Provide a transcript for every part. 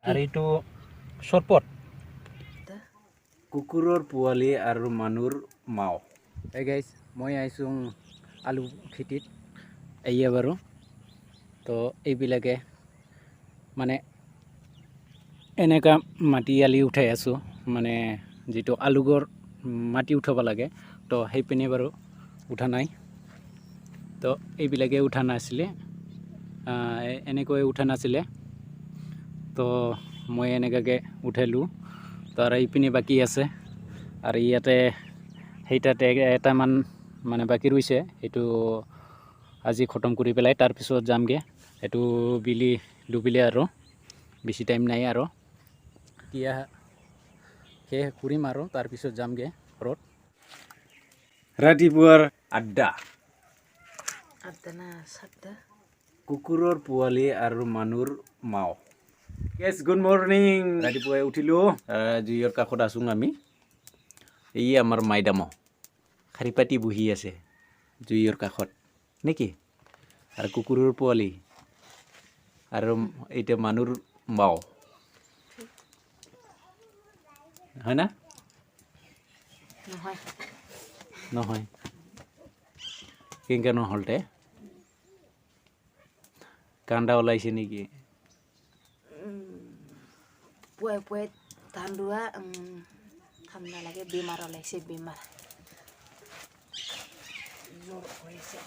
আৰু এইটো চৰপট কুকুৰৰ পোৱালি আৰু মানুহৰ মাও। এই গাইজ মই আহিছোঁ আলু খেতিত এয়া বাৰু তো এইবিলাকে মানে এনেকা মাটি আলি উঠাই আছোঁ মানে যিটো আলুগৰ মাটি উঠাব লাগে তো সেইপিনে বাৰু উঠা নাই তো এইবিলাকে উঠা নাছিলে এনেকৈ উঠা নাছিলে তো মই এনেকাকে উঠালোঁ তো আৰু এইপিনে বাকী আছে আৰু ইয়াতে সেইটাতে এটামান মানে বাকী ৰৈছে সেইটো আজি খতম কৰি পেলাই তাৰপিছত যামগৈ এইটো ডুবিলে আৰু বেছি টাইম নাই আৰু এতিয়া শেষ কৰিম আৰু তাৰপিছত যামগৈ ঘৰত ৰাতিপুৱাৰ আড্ডা কুকুৰৰ পোৱালি আৰু মানুহৰ মাও। Yes, good morning. ৰাতিপুৱাই উঠিলোঁ জুইৰ কাষত আছোঁ আমি এই আমাৰ মাইদামো শাৰী পাতি বহি আছে জুইৰ কাষত নেকি আৰু কুকুৰৰ পোৱালি আৰু এতিয়া মানুহৰ মাও হয় না নহয় কেনেকৈ নহ'লতে কান্দা ওলাইছে নেকি পুৱাই পুৱাই ধান ৰোৱা ঠাণ্ডা লাগে বেমাৰ ওলাইছে বেমাৰ জ্বৰ হৈছে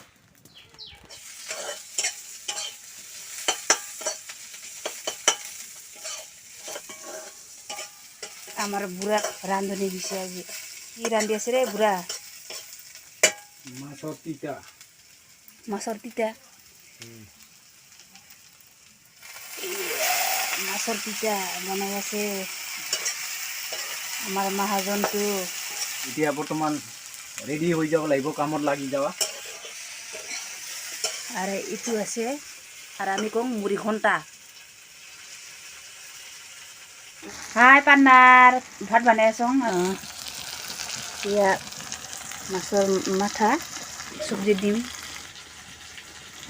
আমাৰ বুঢ়া ৰান্ধনি দিছে আজি কি ৰান্ধি আছে ৰে বুঢ়া মাছৰ তিতা মাছৰ তিতা বনাই আছে আমাৰ মহাজনটো এতিয়া বৰ্তমান ৰেডি হৈ যাব লাগিব কামত লাগি যাবা আৰু এইটো আছে আৰু আমি কওঁ মুড়ি ঘণ্টা হাই পান্নাৰ ভাত বনাই আছোঁ এতিয়া মাছৰ মাথা চব্জি দিম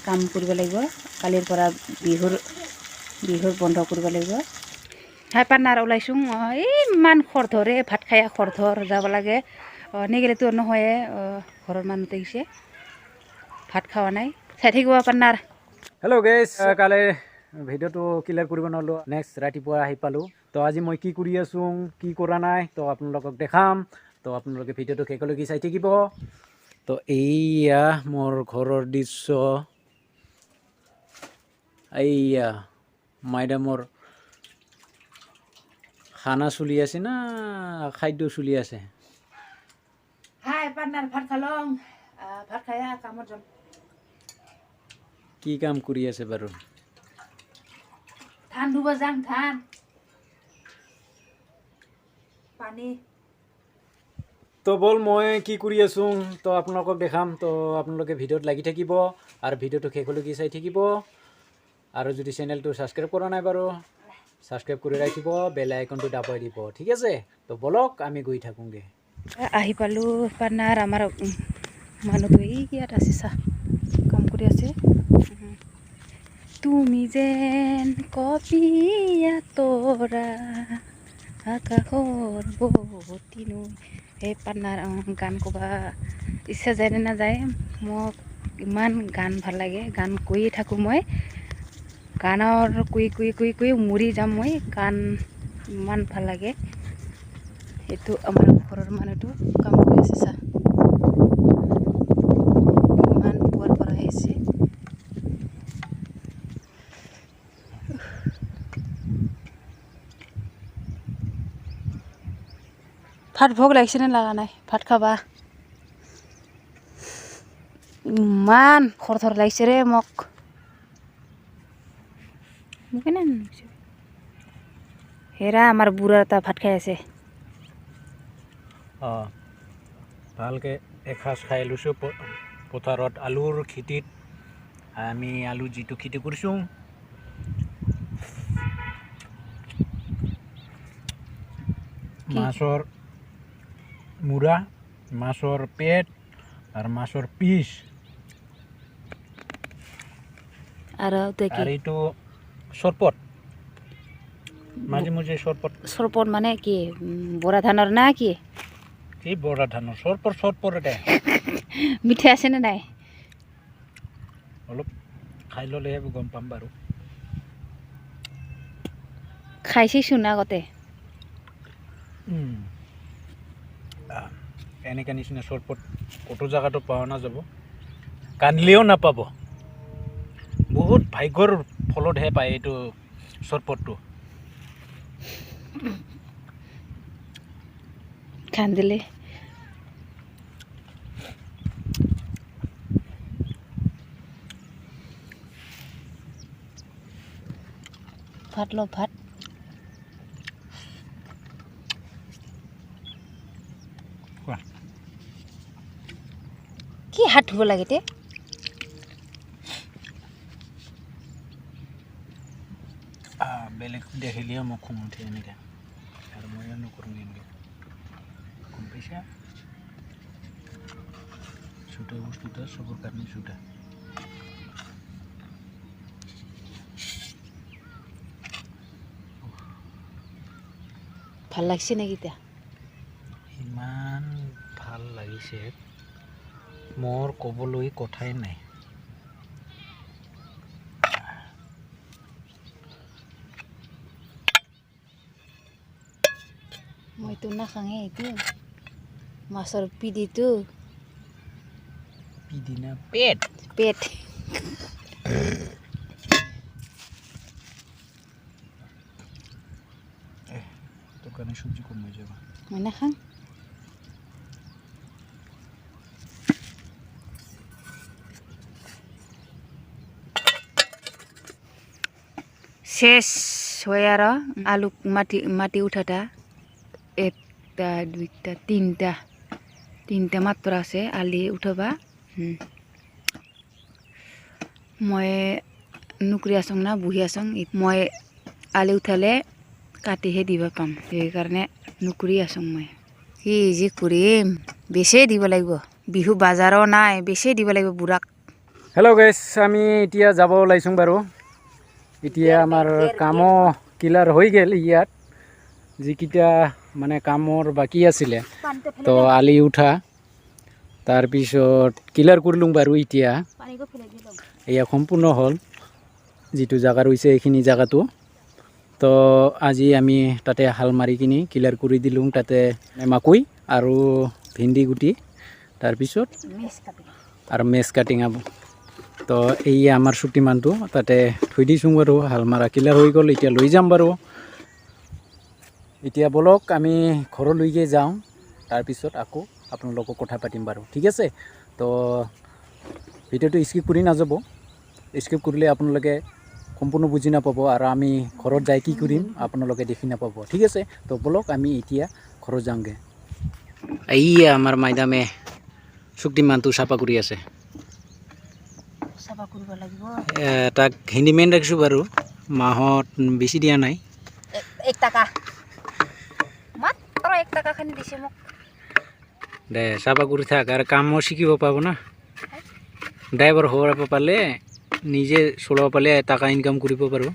কাম কৰিব লাগিব কালিৰ পৰা বিহুৰ বন্ধ কৰিব লাগিব হাই পান্নাৰ ওলাইছোঁ ইমান খৰধৰে ভাত খাই খৰধৰ যাব লাগে নেগেলেতো নহয় ঘৰৰ মানুহতে গৈছে ভাত খোৱা নাই চাই থাকিব পান্নাৰ হেল্ল' গেছ কালি ভিডিঅ'টো ক্লিয়াৰ কৰিব নোৱাৰিলোঁ নেক্সট ৰাতিপুৱা আহি পালোঁ তো আজি মই কি কৰি আছোঁ কি কৰা নাই তো আপোনালোকক দেখাম তো আপোনালোকে ভিডিঅ'টো শেষলৈকে চাই থাকিব তো এইয়া মোৰ ঘৰৰ দৃশ্য এইয়া মাইদামৰ খানা চলি আছে না খাদ্য চলি আছে হাই পান্নাৰ ভাত খালোঁ ভাত খাই কামত যাম কি কাম কৰি আছে বাৰু ধান ৰুব যাম ধান পানী তো বল মই কি কৰি আছোঁ তো আপোনালোকক দেখাম তো আপোনালোকে ভিডিঅ'ত লাগি থাকিব আৰু ভিডিঅ'টো শেষলৈকে চাই থাকিব আৰু যদি চেনেলটো ছাবস্ক্ৰাইব কৰা নাই বাৰু ছাবস্ক্ৰাইব কৰি ৰাখিব বেল আইকনটো দাবাই দিব ঠিক আছে তো বলক আমি গৈ থাকোঁগৈ আহি পালোঁ পান্নাৰ আমাৰ মানুহটো এই ইয়াত আছে চা কাম কৰি আছে তুমি যেন কপিয়া তৰা আকাশৰ বতী নৈ সেই পান্নাৰ গান ক'বা ইচ্ছা যায় নে নাযায় মোক ইমান গান ভাল লাগে গান কৈয়ে থাকোঁ মই গানৰ কৈ মৰি যাম মই গান ইমান ভাল লাগে এইটো আমাৰ ঘৰৰ মানুহটো কাম কৰি আছে চা ইমান পুৱাৰ পৰা আহিছে ভাত ভোক লাগিছে নে লগা নাই ভাত খাবা ইমান খৰধৰ লাগিছে ৰে মোক হেৰা আমাৰ বুঢ়া এটা ভাত খাই আছে ভালকৈ এসাঁজ খাই লৈছোঁ পথাৰত আলুৰ খেতিত আমি আলু যিটো খেতি কৰিছোঁ মাছৰ মূৰা মাছৰ পেট আৰু মাছৰ পিচ আৰু এইটো চৰপট মাজে মাজে চৰপট চৰপট মানে কি বৰা ধানৰ না কি কি বৰা ধানৰ চৰপট এটা মিঠা আছেনে নাই অলপ খাই ল'লেহে গম পাম বাৰু খাইছিচোন আগতে এনেকুৱা নিচিনা চৰপট ক'তো জেগাতো পোৱা নাযাব কান্দিলেও নাপাব বহুত ভাগ্যৰ ফলতহে পায় এইটো চৰপটটো কান্দিলে ভাত ল ভাত কোৱা কি হাত ধুব লাগে তে বেলেগ দেখিলেও মোক খং উঠে এনেকৈ আৰু মই নকৰোঁ এনেকৈ গম পাইছা চুটা বস্তুটা চবৰ কাৰণে চুটা ভাল লাগছে নেকি এতিয়া ইমান ভাল লাগিছে মোৰ ক'বলৈ কথাই নাই মইতো নাখাঙে এইটো মাছৰ পিডিটো পিদিনা পেট পেট তোৰ কাৰণে চব্জি কম হৈ যাব মই নাখাং শেষ হয় আর আলু মাটি উঠাটা একটা দুইটা তিনটা মাত্র আছে আলি উঠাবা মই নুকৰি আছোঁ না বহি আছোঁ মই আলি উঠালে কাটিহে দিবা পাম সেইকাৰণে নুকৰি আছোঁ মই কি যি কৰিম বেছিয়ে দিব লাগিব বিহু বাজাৰো নাই বেছিয়ে দিব লাগিব বুঢ়াক হেল্ল' গাইছ আমি এতিয়া যাব ওলাইছোঁ বাৰু এতিয়া আমাৰ কামো ক্লিয়াৰ হৈ গ'ল ইয়াত যিকেইটা মানে কামৰ বাকী আছিলে তো আলি উঠা তাৰপিছত ক্লিয়াৰ কৰিলোঁ বাৰু এতিয়া এয়া সম্পূৰ্ণ হ'ল যিটো জেগা ৰৈছে এইখিনি জেগাটো তো আজি আমি তাতে হাল মাৰি কিনি ক্লিয়াৰ কৰি দিলোঁ তাতে মাকৈ আৰু ভেন্দি গুটি তাৰপিছত আৰু মেচ কাটিং তো এই আমাৰ ছুটি মানটো তাতে থৈ দিছোঁ বাৰু হাল মাৰা ক্লিয়াৰ হৈ গ'ল এতিয়া লৈ যাম বাৰু এতিয়া বলক আমি ঘৰলৈকে যাওঁ তাৰপিছত আকৌ আপোনালোকক কথা পাতিম বাৰু ঠিক আছে তো ভিডিঅ'টো স্কিপ কৰি নাযাব স্কিপ কৰিলে আপোনালোকে সম্পূৰ্ণ বুজি নাপাব আৰু আমি ঘৰত যাই কি কৰিম আপোনালোকে দেখি নাপাব ঠিক আছে তো বলক আমি এতিয়া ঘৰত যাওঁগৈ এইয়া আমাৰ মাইদামে শক্তিমানটো চাফা কৰি আছে চাফা কৰিব লাগিব তাক হেণ্ডিমেন ৰাখিছোঁ বাৰু মাহত বেছি দিয়া নাই 1 টাকা মাত্ৰ 1 টাকা খানি দিছে মোক দে চাফা কৰি থাক আৰু কামো শিকিব পাব না ড্ৰাইভাৰ হ'ব পালে নিজে চলাব পালে টকা ইনকাম কৰিব পাৰোঁ